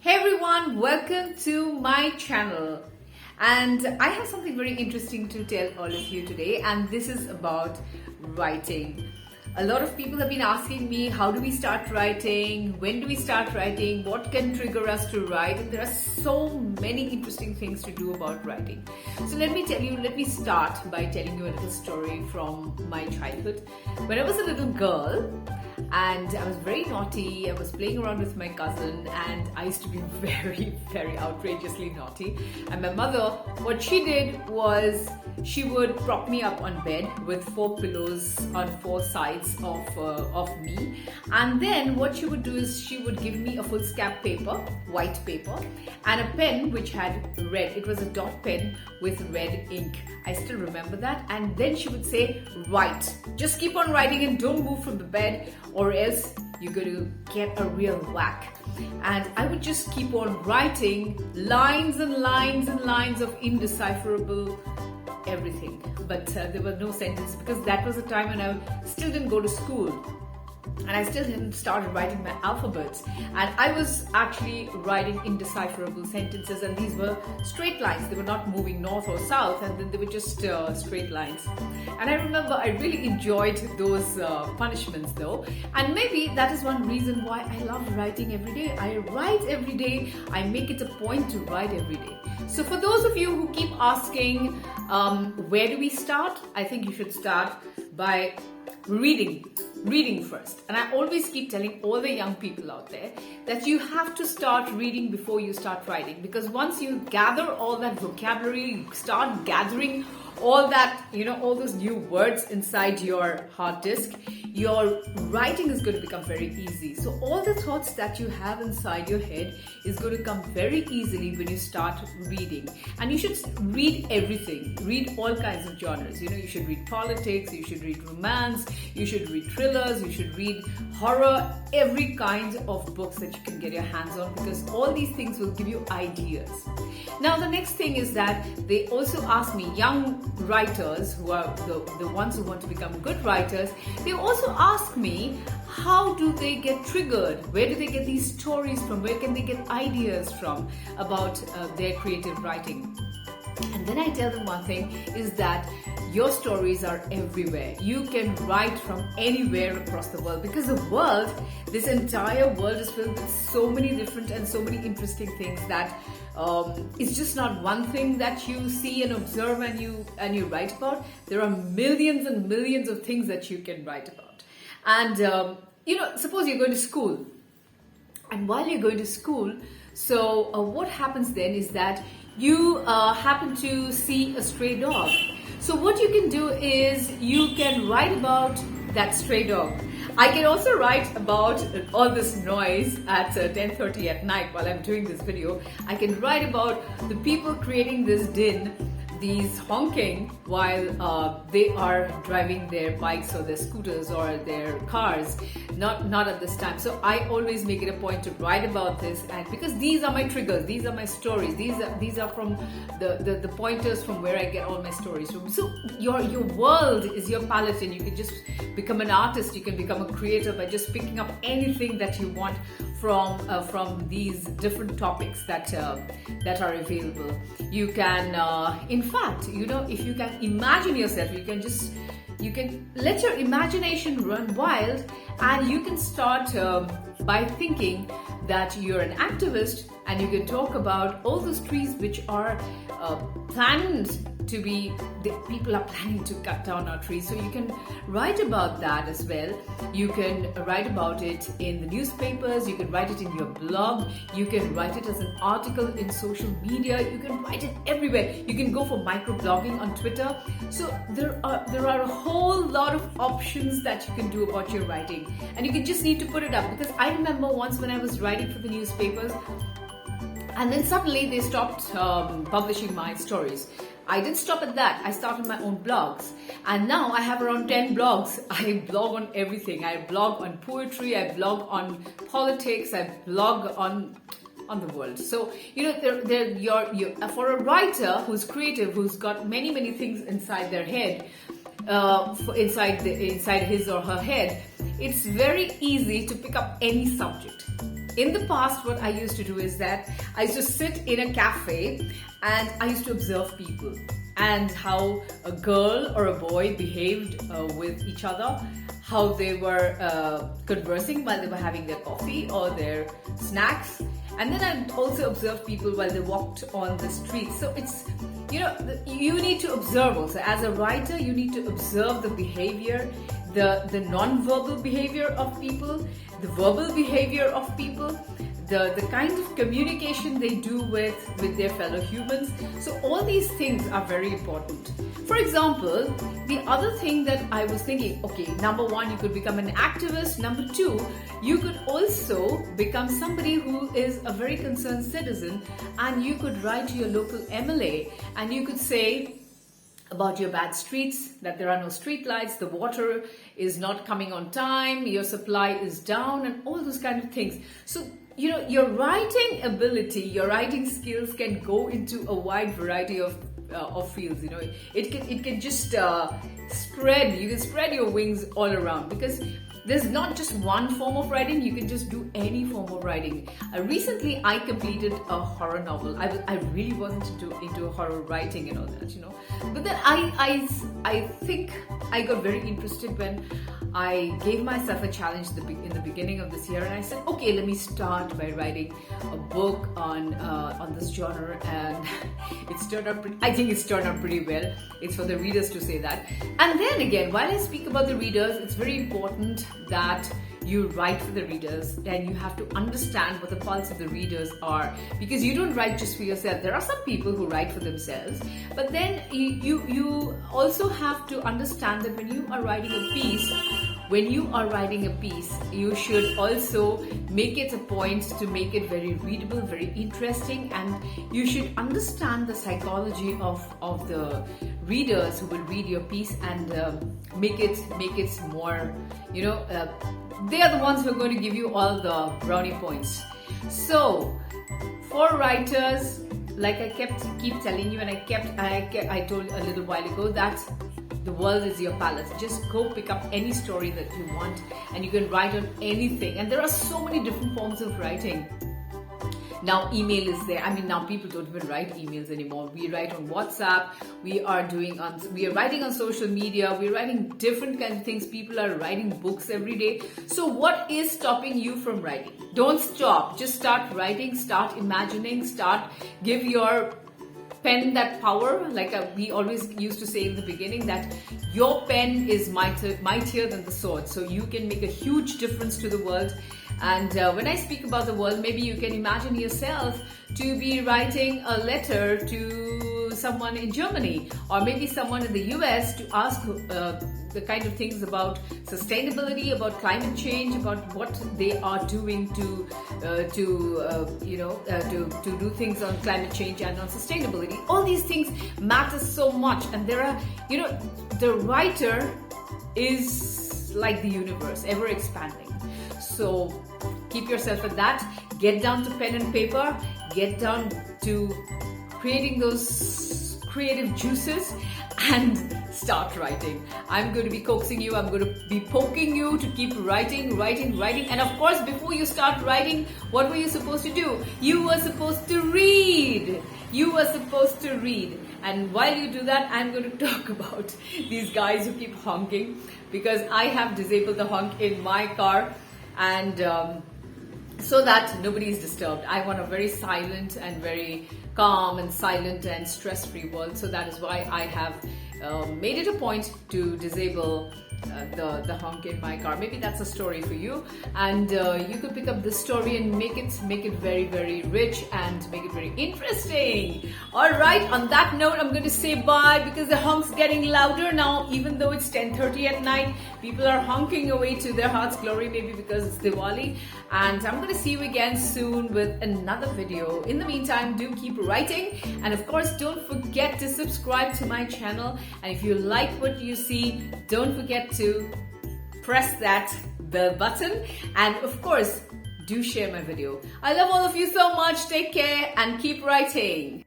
Hey everyone, welcome to my channel. And I have something very interesting to tell all of you today, and this is about writing. A lot of people have been asking me, how do we start writing? When do we start writing? What can trigger us to write? And there are so many interesting things to do about writing. So let me start by telling you a little story from my childhood. When I was a little girl, and I was very naughty. I was playing around with my cousin, and I used to be very, very outrageously naughty. And my mother, what she did was she would prop me up on bed with 4 pillows on 4 sides of me. And then what she would do is she would give me a foolscap paper, white paper, and a pen which had red. It was a dot pen with red ink. I still remember that. And then she would say, write. Just keep on writing and don't move from the bed, or else you're going to get a real whack. And I would just keep on writing lines and lines and lines of indecipherable everything. But there were no sentences, because that was a time when I still didn't go to school. And I still hadn't started writing my alphabets. And I was actually writing indecipherable sentences, and these were straight lines. They were not moving north or south, and then they were just straight lines. And I remember I really enjoyed those punishments though. And maybe that is one reason why I love writing every day. I write every day. I make it a point to write every day. So for those of you who keep asking, where do we start? I think you should start by reading first. And I always keep telling all the young people out there that you have to start reading before you start writing, because once you gather all that vocabulary, you start gathering all that, all those new words inside your hard disk, your writing is going to become very easy. So all the thoughts that you have inside your head is going to come very easily when you start reading. And you should read everything. Read all kinds of genres. You should read politics, you should read romance, you should read thrillers, you should read horror, every kind of books that you can get your hands on, because all these things will give you ideas. Now the next thing is that they also ask me, young writers who are the ones who want to become good writers, they also ask me, how do they get triggered? Where do they get these stories from? Where can they get ideas from about their creative writing? And then I tell them one thing is that your stories are everywhere. You can write from anywhere across the world, because the world, this entire world, is filled with so many different and so many interesting things that it's just not one thing that you see and observe and you write about. There are millions and millions of things that you can write about. And suppose you're going to school, and while you're going to school, so what happens then is that you happen to see a stray dog. So what you can do is you can write about that stray dog. I can also write about all this noise at 10:30 at night while I'm doing this video. I can write about the people creating this din, these honking while they are driving their bikes or their scooters or their cars, not at this time. So I always make it a point to write about this, and because these are my triggers, these are my stories, these are from the pointers from where I get all my stories from. So your world is your palette, and you can just become an artist, you can become a creator by just picking up anything that you want from these different topics that are available. You can in fact, if you can imagine yourself, you can let your imagination run wild, and you can start by thinking that you're an activist, and you can talk about all those trees which are planned to be, people are planning to cut down our trees. So you can write about that as well. You can write about it in the newspapers, you can write it in your blog, you can write it as an article in social media, you can write it everywhere. You can go for microblogging on Twitter. So there are a whole lot of options that you can do about your writing, and you can just need to put it up. Because I remember once when I was writing for the newspapers, and then suddenly they stopped publishing my stories. I didn't stop at that. I started my own blogs, and now I have around 10 blogs. I blog on everything. I blog on poetry, I blog on politics, I blog on the world. So for a writer who's creative, who's got many things inside their head, inside his or her head, it's very easy to pick up any subject. in the past, what I used to do is that I used to sit in a cafe and I used to observe people and how a girl or a boy behaved with each other, how they were conversing while they were having their coffee or their snacks. And then I also observed people while they walked on the street. So it's, you need to observe also. As a writer, you need to observe the behavior, the non-verbal behavior of people, the verbal behavior of people, the kind of communication they do with their fellow humans. So all these things are very important. For example, the other thing that I was thinking, okay, number one, you could become an activist. Number two, you could also become somebody who is a very concerned citizen, and you could write to your local MLA and you could say about your bad streets, that there are no street lights, the water is not coming on time, your supply is down, and all those kind of things. So your writing ability, your writing skills can go into a wide variety of fields. It can just spread. You can spread your wings all around, because there's not just one form of writing. You can just do any form of writing. Recently, I completed a horror novel. I really wasn't into horror writing and all that, But then I think I got very interested when I gave myself a challenge in the beginning of this year, and I said, okay, let me start by writing a book on this genre, and it's turned out. I think it's turned out pretty well. It's for the readers to say that. And then again, while I speak about the readers, it's very important that you write for the readers, and you have to understand what the pulse of the readers are, because you don't write just for yourself. There are some people who write for themselves, but then you also have to understand that when you are writing a piece, you should also make it a point to make it very readable, very interesting, and you should understand the psychology of the readers who will read your piece and make it more, they are the ones who are going to give you all the brownie points. So for writers, like I keep telling you, and I told a little while ago, that the world is your palette. Just go pick up any story that you want, and you can write on anything. And there are so many different forms of writing. Now email is there. Now people don't even write emails anymore. We write on WhatsApp. We are writing on social media. We're writing different kinds of things. People are writing books every day. So what is stopping you from writing? Don't stop. Just start writing. Start imagining. Give your pen that power. Like we always used to say in the beginning, that your pen is mightier than the sword. So you can make a huge difference to the world. And when I speak about the world, maybe you can imagine yourself to be writing a letter to someone in Germany, or maybe someone in the US, to ask the kind of things about sustainability, about climate change, about what they are doing to do things on climate change and on sustainability. All these things matter so much, and there are, the writer is like the universe, ever expanding. So keep yourself at that. Get down to pen and paper. Get down to creating those creative juices and start writing. I'm going to be coaxing you. I'm going to be poking you to keep writing. And of course, before you start writing, what were you supposed to do? You were supposed to read. And while you do that, I'm going to talk about these guys who keep honking, because I have disabled the honk in my car, and so that nobody is disturbed. I want a very silent and very calm and silent and stress-free world. So that is why I have made it a point to disable the honk in my car. Maybe that's a story for you, and you could pick up this story and make it very, very rich and make it very interesting. All right, on that note, I'm going to say bye, because the honk's getting louder now. Even though it's 10:30 at night, people are honking away to their heart's glory, maybe because it's Diwali. And I'm going to see you again soon with another video. In the meantime, do keep writing, and of course, don't forget to subscribe to my channel. And if you like what you see, don't forget to press that bell button, and of course, do share my video. I love all of you so much. Take care and keep writing.